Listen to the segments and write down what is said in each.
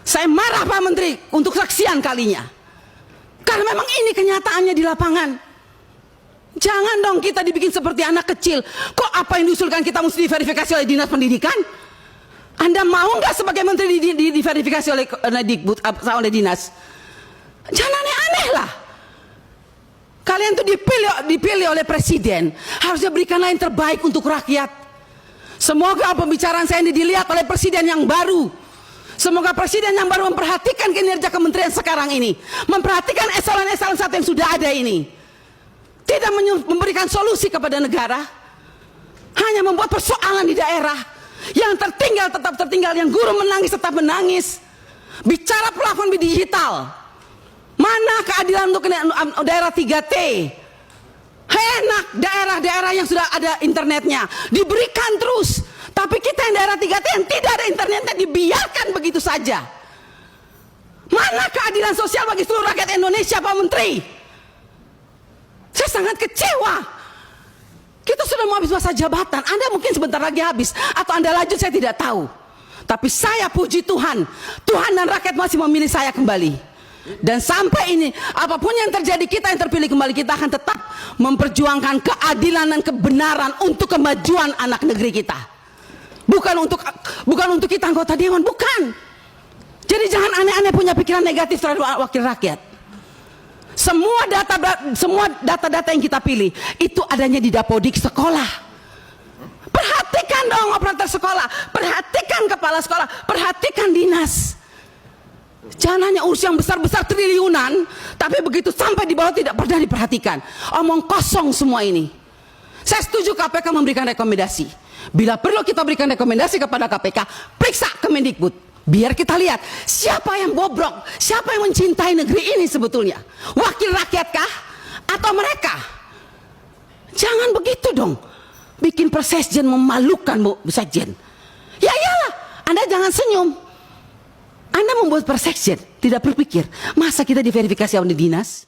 Saya marah Pak Menteri untuk sekian kalinya. Karena memang ini kenyataannya di lapangan. Jangan dong kita dibikin seperti anak kecil. Kok apa yang diusulkan kita mesti diverifikasi oleh Dinas Pendidikan? Anda mau nggak sebagai menteri diverifikasi oleh Dikbud, oleh dinas? Jangan aneh-aneh lah. Kalian tuh dipilih oleh presiden, harusnya berikanlah yang terbaik untuk rakyat. Semoga pembicaraan saya ini dilihat oleh presiden yang baru. Semoga presiden yang baru memperhatikan kinerja kementerian sekarang ini, memperhatikan eselon-eselon satu yang sudah ada ini. Tidak memberikan solusi kepada negara, hanya membuat persoalan di daerah. Yang tertinggal tetap tertinggal, yang guru menangis tetap menangis. Bicara plafon digital, mana keadilan untuk daerah 3T? Enak daerah-daerah yang sudah ada internetnya diberikan terus, tapi kita yang daerah 3T yang tidak ada internetnya dibiarkan begitu saja. Mana keadilan sosial bagi seluruh rakyat Indonesia, Pak Menteri? Saya sangat kecewa. Kita sudah mau habis masa jabatan, Anda mungkin sebentar lagi habis, atau Anda lanjut saya tidak tahu. Tapi saya puji Tuhan, Tuhan dan rakyat masih memilih saya kembali. Dan sampai ini, apapun yang terjadi, kita yang terpilih kembali, kita akan tetap memperjuangkan keadilan dan kebenaran untuk kemajuan anak negeri kita. Bukan untuk kita anggota dewan, bukan. Jadi jangan aneh-aneh punya pikiran negatif terhadap wakil rakyat. Semua data-data yang kita pilih itu adanya di Dapodik sekolah. Perhatikan dong operator sekolah, perhatikan kepala sekolah, perhatikan dinas. Jangan hanya urus yang besar-besar triliunan, tapi begitu sampai di bawah tidak pernah diperhatikan. Omong kosong semua ini. Saya setuju KPK memberikan rekomendasi. Bila perlu kita berikan rekomendasi kepada KPK, periksa Kemendikbud. Biar kita lihat siapa yang bobrok, siapa yang mencintai negeri ini sebetulnya. Wakil rakyatkah atau mereka? Jangan begitu dong. Bikin persekjen memalukan, Bu Sekjen. Ya iyalah, Anda jangan senyum. Anda membuat persekjen, tidak berpikir, masa kita diverifikasi oleh dinas?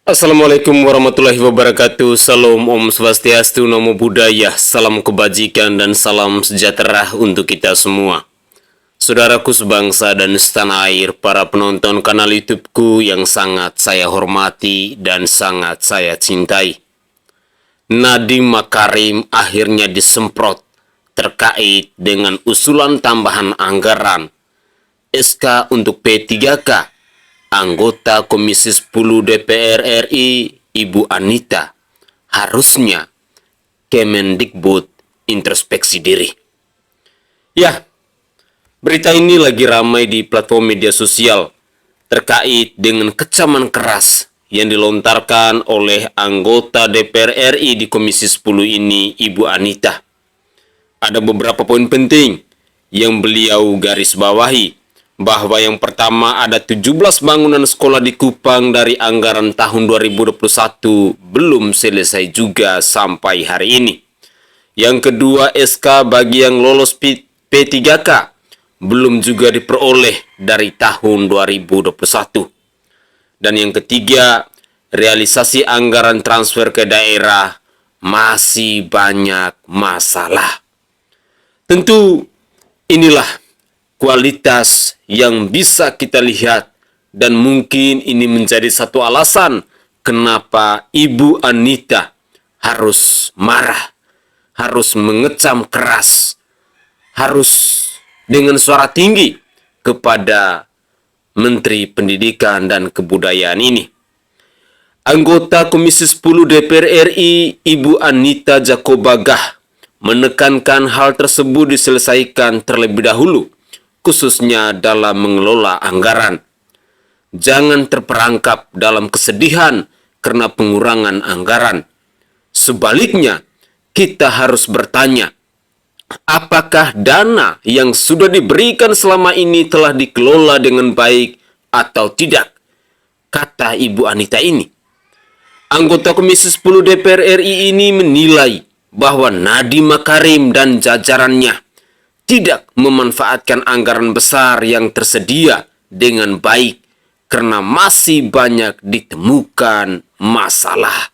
Assalamualaikum warahmatullahi wabarakatuh. Salam Om Swastiastu, Namo Buddhaya, salam kebajikan dan salam sejahtera untuk kita semua. Saudaraku sebangsa dan setanah air, para penonton kanal YouTubeku yang sangat saya hormati dan sangat saya cintai. Nadiem Makarim akhirnya disemprot terkait dengan usulan tambahan anggaran SK untuk P3K. Anggota Komisi 10 DPR RI, Ibu Anita, harusnya Kemendikbud introspeksi diri. Ya, berita ini lagi ramai di platform media sosial terkait dengan kecaman keras yang dilontarkan oleh anggota DPR RI di Komisi 10 ini, Ibu Anita. Ada beberapa poin penting yang beliau garis bawahi. Bahwa yang pertama ada 17 bangunan sekolah di Kupang dari anggaran tahun 2021 belum selesai juga sampai hari ini. Yang kedua, SK bagi yang lolos P3K belum juga diperoleh dari tahun 2021. Dan yang ketiga, realisasi anggaran transfer ke daerah masih banyak masalah. Tentu inilah kualitas yang bisa kita lihat, dan mungkin ini menjadi satu alasan kenapa Ibu Anita harus marah, harus mengecam keras, harus dengan suara tinggi kepada Menteri Pendidikan dan Kebudayaan ini. Anggota Komisi 10 DPR RI, Ibu Anita Jakobagah, menekankan hal tersebut diselesaikan terlebih dahulu, khususnya dalam mengelola anggaran. Jangan terperangkap dalam kesedihan karena pengurangan anggaran. Sebaliknya, kita harus bertanya, apakah dana yang sudah diberikan selama ini telah dikelola dengan baik atau tidak? Kata Ibu Anita ini. Anggota Komisi 10 DPR RI ini menilai bahwa Nadiem Makarim dan jajarannya tidak memanfaatkan anggaran besar yang tersedia dengan baik karena masih banyak ditemukan masalah.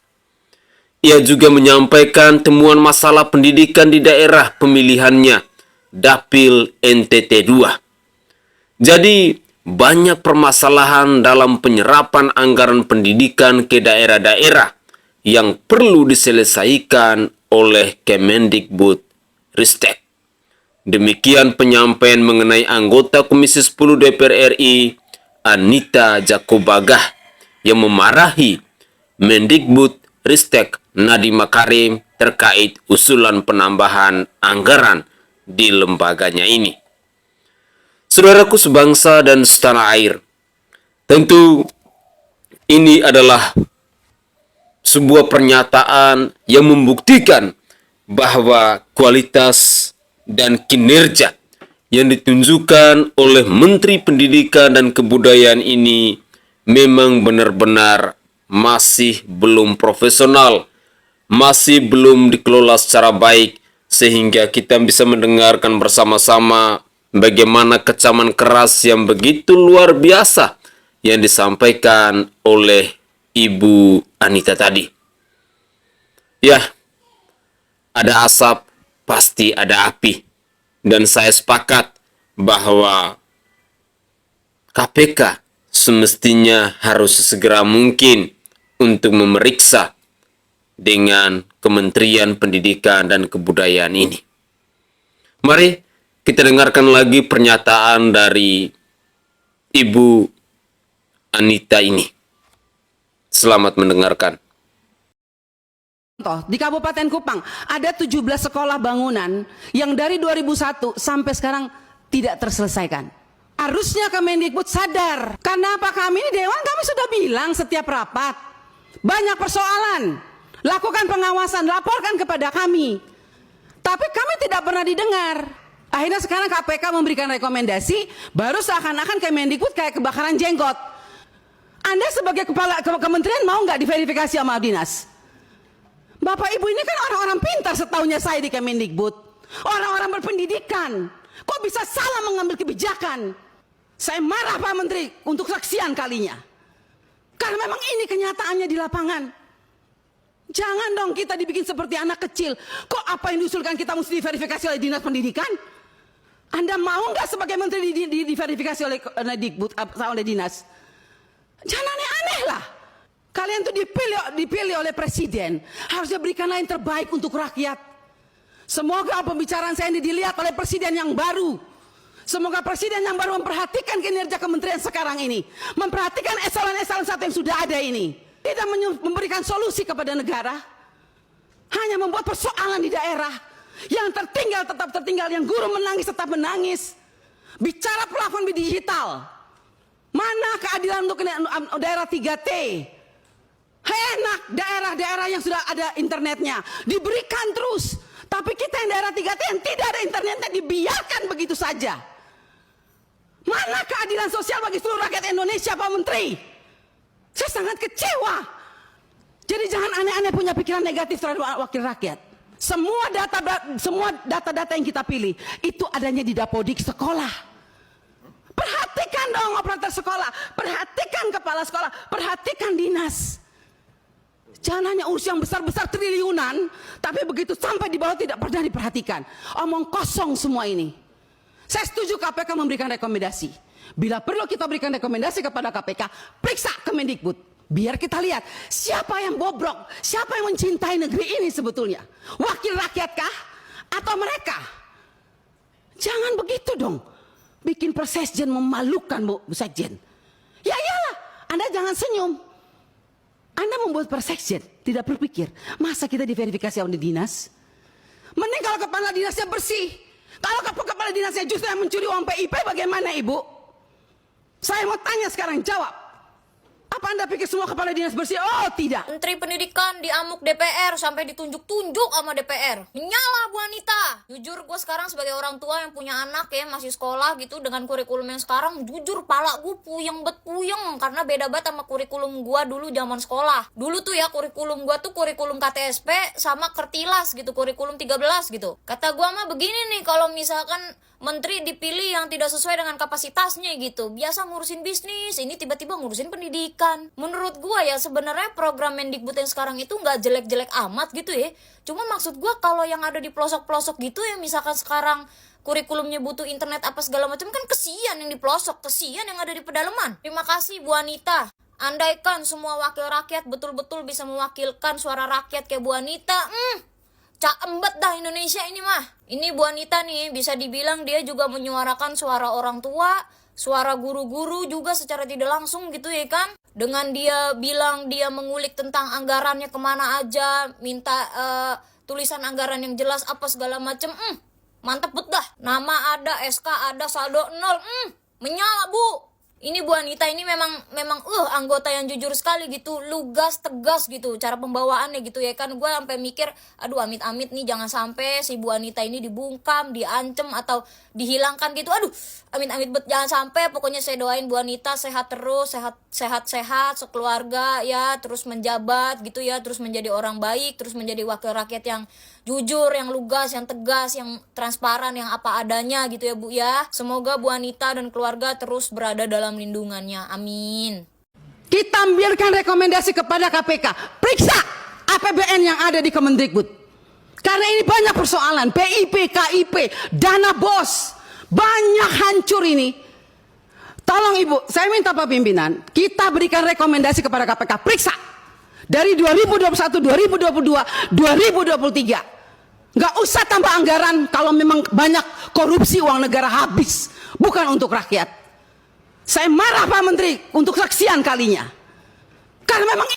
Ia juga menyampaikan temuan masalah pendidikan di daerah pemilihannya Dapil NTT 2. Jadi, banyak permasalahan dalam penyerapan anggaran pendidikan ke daerah-daerah yang perlu diselesaikan oleh Kemendikbud Ristek. Demikian penyampaian mengenai anggota Komisi 10 DPR RI, Anita Jakobagah, yang memarahi Mendikbud Ristek Nadiem Makarim terkait usulan penambahan anggaran di lembaganya ini. Saudaraku sebangsa dan setanah air, tentu ini adalah sebuah pernyataan yang membuktikan bahwa kualitas dan kinerja yang ditunjukkan oleh Menteri Pendidikan dan Kebudayaan ini memang benar-benar masih belum profesional, masih belum dikelola secara baik, sehingga kita bisa mendengarkan bersama-sama bagaimana kecaman keras yang begitu luar biasa yang disampaikan oleh Ibu Anita tadi. Ya, ada asap, pasti ada api. Dan saya sepakat bahwa KPK semestinya harus sesegera mungkin untuk memeriksa dengan Kementerian Pendidikan dan Kebudayaan ini. Mari kita dengarkan lagi pernyataan dari Ibu Anita ini. Selamat mendengarkan. Di Kabupaten Kupang ada 17 sekolah bangunan yang dari 2001 sampai sekarang tidak terselesaikan. Harusnya Kemendikbud sadar. Karena apa, kami ini Dewan, kami sudah bilang setiap rapat, banyak persoalan, lakukan pengawasan, laporkan kepada kami. Tapi kami tidak pernah didengar. Akhirnya sekarang KPK memberikan rekomendasi, baru seakan-akan Kemendikbud kayak kebakaran jenggot. Anda sebagai kepala kementerian mau nggak diverifikasi sama dinas? Bapak Ibu ini kan orang-orang pintar setahunya saya di Kemendikbud. Orang-orang berpendidikan. Kok bisa salah mengambil kebijakan? Saya marah Pak Menteri untuk kesaksian kalinya. Karena memang ini kenyataannya di lapangan. Jangan dong kita dibikin seperti anak kecil. Kok apa yang diusulkan kita mesti diverifikasi oleh Dinas Pendidikan? Anda mau nggak sebagai Menteri diverifikasi oleh Dikbud, oleh Dinas? Jangan aneh-aneh lah. Kalian tuh dipilih oleh Presiden. Harusnya berikanlah yang terbaik untuk rakyat. Semoga pembicaraan saya ini dilihat oleh Presiden yang baru. Semoga Presiden yang baru memperhatikan kinerja kementerian sekarang ini. Memperhatikan eselon-eselon 1 yang sudah ada ini. Tidak memberikan solusi kepada negara. Hanya membuat persoalan di daerah. Yang tertinggal tetap tertinggal. Yang guru menangis tetap menangis. Bicara plafon digital. Mana keadilan untuk daerah 3T? Enak daerah-daerah yang sudah ada internetnya diberikan terus, tapi kita yang daerah 3T yang tidak ada internetnya dibiarkan begitu saja. Mana keadilan sosial bagi seluruh rakyat Indonesia, Pak Menteri? Saya sangat kecewa. Jadi jangan aneh-aneh punya pikiran negatif terhadap wakil rakyat. Semua data-data yang kita pilih itu adanya di Dapodik sekolah. Perhatikan dong operator sekolah, perhatikan kepala sekolah, perhatikan dinas. Jangan hanya urus yang besar-besar triliunan, tapi begitu sampai di bawah tidak pernah diperhatikan. Omong kosong semua ini. Saya setuju KPK memberikan rekomendasi. Bila perlu kita berikan rekomendasi kepada KPK, periksa Kemendikbud. Biar kita lihat siapa yang bobrok, siapa yang mencintai negeri ini sebetulnya. Wakil rakyat kah? Atau mereka? Jangan begitu dong. Bikin Persesjen memalukan, Bu Sekjen. Ya iyalah, Anda jangan senyum. Anda membuat Persesjen, tidak berpikir, masa kita diverifikasi oleh dinas? Mending kalau kepala dinasnya bersih. Kalau kepala dinasnya justru yang mencuri uang PIP, bagaimana Ibu? Saya mau tanya sekarang, jawab. Apa Anda pikir semua kepala dinas bersih? Oh tidak. Menteri Pendidikan diamuk DPR sampai ditunjuk-tunjuk sama DPR. Nyala Bu Anita. Jujur gue sekarang sebagai orang tua yang punya anak ya masih sekolah gitu dengan kurikulum yang sekarang, jujur pala gue puyeng karena beda banget sama kurikulum gue dulu zaman sekolah. Dulu tuh ya kurikulum gue tuh kurikulum KTSP sama Kertilas gitu, kurikulum 13 gitu. Kata gue mah begini nih, kalau misalkan menteri dipilih yang tidak sesuai dengan kapasitasnya gitu, biasa ngurusin bisnis, ini tiba-tiba ngurusin pendidikan. Menurut gua ya sebenarnya program Mendikbud yang sekarang itu nggak jelek-jelek amat gitu ya. Cuma maksud gua kalau yang ada di pelosok-pelosok gitu ya, misalkan sekarang kurikulumnya butuh internet apa segala macam, kan kesian yang di pelosok, kesian yang ada di pedalaman. Terima kasih Bu Anita. Andaikan semua wakil rakyat betul-betul bisa mewakilkan suara rakyat kayak Bu Anita, caembet dah Indonesia ini mah. Ini Bu Anita nih, bisa dibilang dia juga menyuarakan suara orang tua, suara guru-guru juga secara tidak langsung gitu ya kan. Dengan dia bilang dia mengulik tentang anggarannya kemana aja, minta tulisan anggaran yang jelas apa segala macem, mantep bet dah. Nama ada, SK ada, saldo 0, menyala Bu. Ini Bu Anita ini memang anggota yang jujur sekali gitu, lugas, tegas gitu, cara pembawaannya gitu ya kan. Gue sampai mikir, aduh amit-amit nih jangan sampai si Bu Anita ini dibungkam, diancem atau dihilangkan gitu. Aduh, amit-amit bet jangan sampai. Pokoknya saya doain Bu Anita sehat terus, sehat sekeluarga ya, terus menjabat gitu ya, terus menjadi orang baik, terus menjadi wakil rakyat yang jujur, yang lugas, yang tegas, yang transparan, yang apa adanya gitu ya Bu ya. Semoga Bu Anita dan keluarga terus berada dalam lindungannya. Amin. Kita ambilkan rekomendasi kepada KPK, periksa APBN yang ada di Kemendikbud. Karena ini banyak persoalan, PIP, KIP, dana BOS, banyak hancur ini. Tolong Ibu, saya minta Pak Pimpinan, kita berikan rekomendasi kepada KPK, periksa dari 2021, 2022, 2023. Nggak usah tambah anggaran kalau memang banyak korupsi, uang negara habis, bukan untuk rakyat. Saya marah Pak Menteri untuk kesaksian kalinya. Karena memang,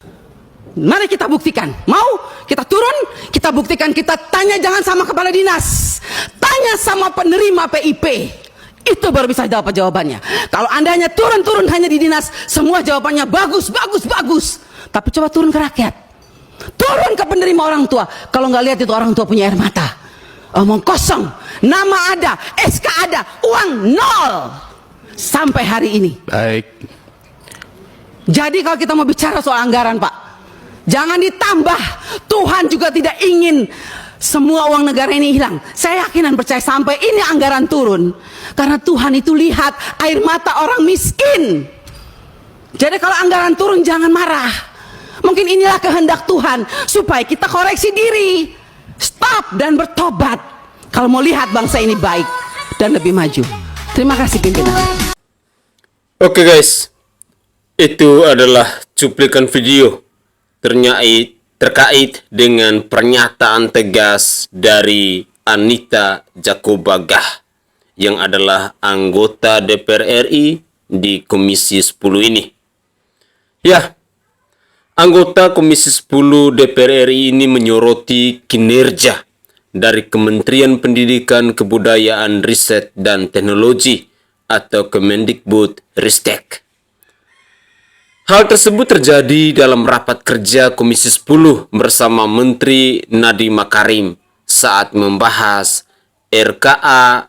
mari kita buktikan. Mau kita turun, kita buktikan, kita tanya jangan sama kepala dinas, tanya sama penerima PIP. Itu baru bisa jawab jawabannya. Kalau Anda hanya turun hanya di dinas, semua jawabannya bagus. Tapi coba turun ke rakyat, turun ke penerima orang tua. Kalau nggak lihat itu orang tua punya air mata, omong kosong, nama ada, SK ada, uang nol sampai hari ini. Baik. Jadi kalau kita mau bicara soal anggaran Pak, jangan ditambah. Tuhan juga tidak ingin semua uang negara ini hilang. Saya yakin dan percaya sampai ini anggaran turun, karena Tuhan itu lihat air mata orang miskin. Jadi kalau anggaran turun jangan marah. Mungkin inilah kehendak Tuhan supaya kita koreksi diri, stop dan bertobat kalau mau lihat bangsa ini baik dan lebih maju. Terima kasih pimpinan. Oke guys, itu adalah cuplikan video terkait dengan pernyataan tegas dari Anita Jakobagah yang adalah anggota DPR RI di Komisi 10 ini. Ya, anggota Komisi 10 DPR RI ini menyoroti kinerja dari Kementerian Pendidikan, Kebudayaan, Riset, dan Teknologi atau Kemendikbud-Ristek. Hal tersebut terjadi dalam rapat kerja Komisi 10 bersama Menteri Nadiem Makarim saat membahas RKA-K-L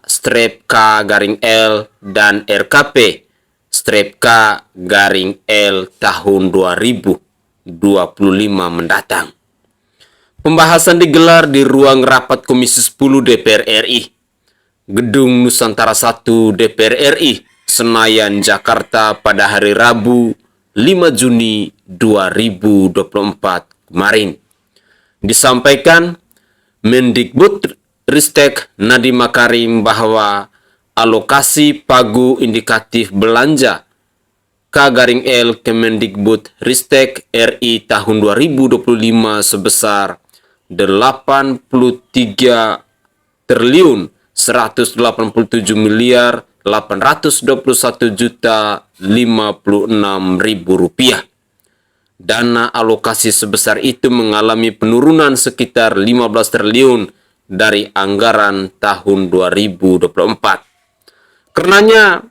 dan RKP-K-L tahun 2025 mendatang. Pembahasan digelar di ruang rapat Komisi 10 DPR RI, Gedung Nusantara 1 DPR RI, Senayan, Jakarta pada hari Rabu 5 Juni 2024 kemarin. Disampaikan Mendikbud-Ristek Nadiem Makarim bahwa alokasi pagu indikatif belanja K-L Kemendikbud-Ristek RI tahun 2025 sebesar 83 triliun 187 miliar 821 juta 56.000 rupiah. Dana alokasi sebesar itu mengalami penurunan sekitar 15 triliun dari anggaran tahun 2024. Karenanya,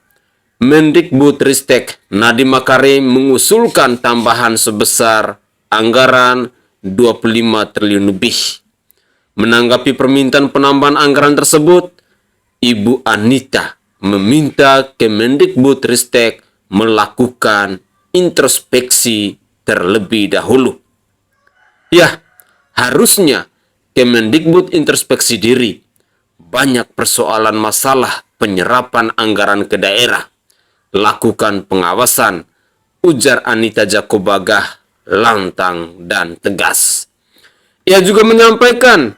Mendikbud-Ristek Nadiem Makarim mengusulkan tambahan sebesar anggaran 25 triliun lebih. Menanggapi permintaan penambahan anggaran tersebut, Ibu Anita meminta Kemendikbud-Ristek melakukan introspeksi terlebih dahulu. Ya, harusnya Kemendikbud introspeksi diri. Banyak persoalan masalah penyerapan anggaran ke daerah. Lakukan pengawasan, ujar Anita Jakobagah lantang dan tegas. Ia juga menyampaikan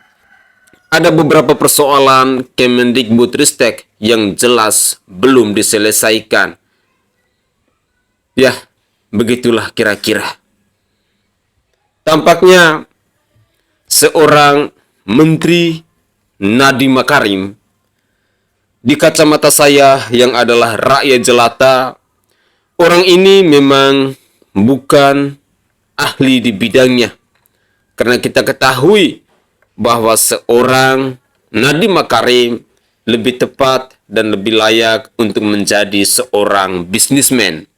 ada beberapa persoalan Kemendikbudristek yang jelas belum diselesaikan. Ya, begitulah kira-kira. Tampaknya seorang Menteri Nadiem Makarim, di kacamata saya yang adalah rakyat jelata, orang ini memang bukan ahli di bidangnya. Karena kita ketahui bahwa seorang Nadiem Makarim lebih tepat dan lebih layak untuk menjadi seorang bisnismen,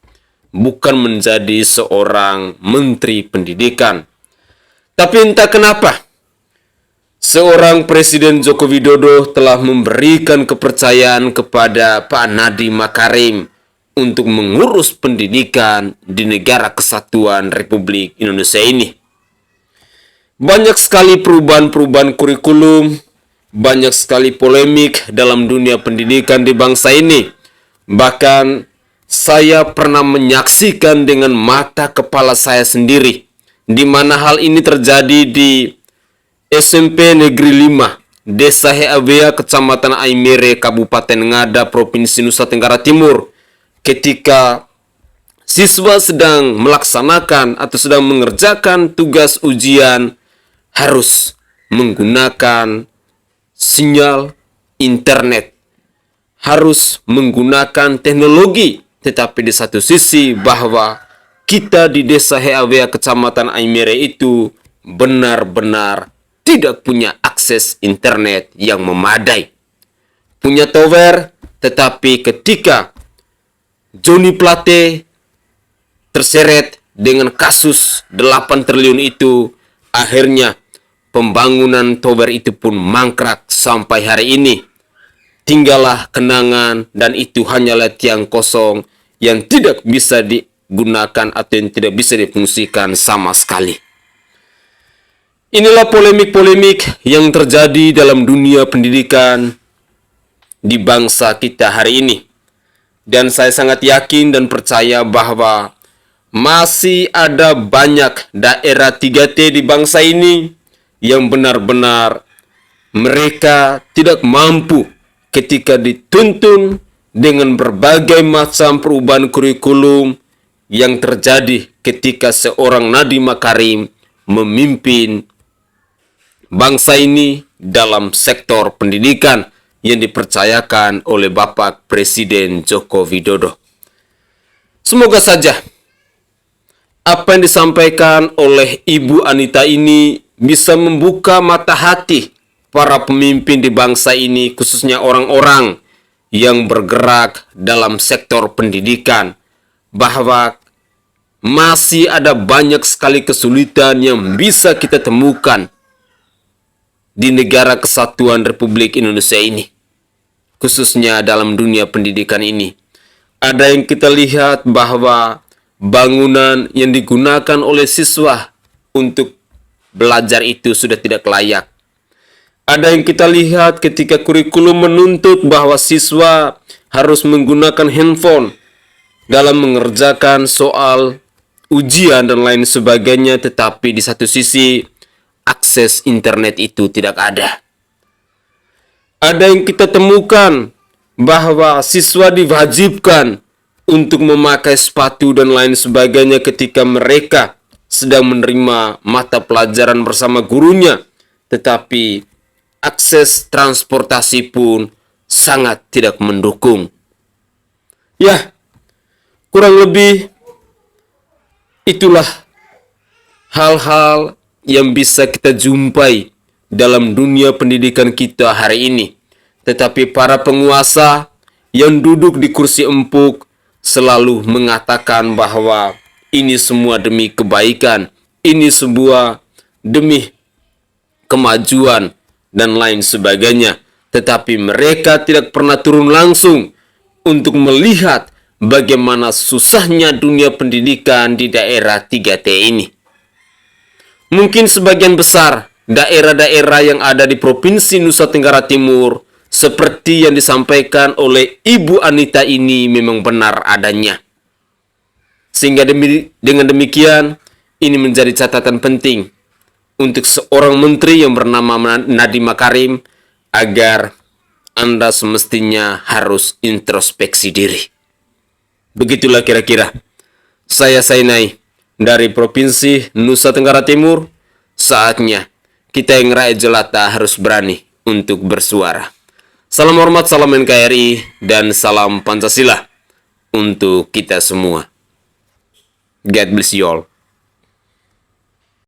bukan menjadi seorang menteri pendidikan. Tapi entah kenapa, seorang Presiden Joko Widodo telah memberikan kepercayaan kepada Pak Nadiem Makarim untuk mengurus pendidikan di negara kesatuan Republik Indonesia ini. Banyak sekali perubahan-perubahan kurikulum, banyak sekali polemik dalam dunia pendidikan di bangsa ini. Bahkan saya pernah menyaksikan dengan mata kepala saya sendiri, di mana hal ini terjadi di SMP Negeri 5, Desa Heawea, Kecamatan Aimere, Kabupaten Ngada, Provinsi Nusa Tenggara Timur, ketika siswa sedang melaksanakan atau sedang mengerjakan tugas ujian harus menggunakan sinyal internet, harus menggunakan teknologi. Tetapi di satu sisi bahwa kita di Desa Heawea, Kecamatan Aimere itu benar-benar tidak punya akses internet yang memadai. Punya tower, tetapi ketika Joni Plate terseret dengan kasus 8 triliun itu, akhirnya pembangunan tower itu pun mangkrak sampai hari ini. Tinggallah kenangan, dan itu hanyalah tiang kosong yang tidak bisa digunakan atau yang tidak bisa difungsikan sama sekali. Inilah polemik-polemik yang terjadi dalam dunia pendidikan di bangsa kita hari ini. Dan saya sangat yakin dan percaya bahwa masih ada banyak daerah 3T di bangsa ini yang benar-benar mereka tidak mampu ketika dituntun dengan berbagai macam perubahan kurikulum yang terjadi ketika seorang Nadiem Makarim memimpin bangsa ini dalam sektor pendidikan yang dipercayakan oleh Bapak Presiden Joko Widodo. Semoga saja apa yang disampaikan oleh Ibu Anita ini bisa membuka mata hati para pemimpin di bangsa ini, khususnya orang-orang yang bergerak dalam sektor pendidikan, bahwa masih ada banyak sekali kesulitan yang bisa kita temukan di negara kesatuan Republik Indonesia ini, khususnya dalam dunia pendidikan ini. Ada yang kita lihat bahwa bangunan yang digunakan oleh siswa untuk belajar itu sudah tidak layak. Ada yang kita lihat ketika kurikulum menuntut bahwa siswa harus menggunakan handphone dalam mengerjakan soal ujian dan lain sebagainya, tetapi di satu sisi akses internet itu tidak ada. Ada yang kita temukan bahwa siswa diwajibkan untuk memakai sepatu dan lain sebagainya ketika mereka sedang menerima mata pelajaran bersama gurunya, tetapi akses transportasi pun sangat tidak mendukung. Ya, kurang lebih itulah hal-hal yang bisa kita jumpai dalam dunia pendidikan kita hari ini. Tetapi para penguasa yang duduk di kursi empuk selalu mengatakan bahwa ini semua demi kebaikan, ini sebuah demi kemajuan, dan lain sebagainya. Tetapi mereka tidak pernah turun langsung untuk melihat bagaimana susahnya dunia pendidikan di daerah 3T ini. Mungkin sebagian besar daerah-daerah yang ada di Provinsi Nusa Tenggara Timur, seperti yang disampaikan oleh Ibu Anita ini, memang benar adanya. Sehingga dengan demikian, ini menjadi catatan penting untuk seorang menteri yang bernama Nadiem Makarim agar Anda semestinya harus introspeksi diri. Begitulah kira-kira. Saya Sainai dari Provinsi Nusa Tenggara Timur. Saatnya kita yang rakyat jelata harus berani untuk bersuara. Salam hormat, salam NKRI, dan salam Pancasila untuk kita semua. God bless you all.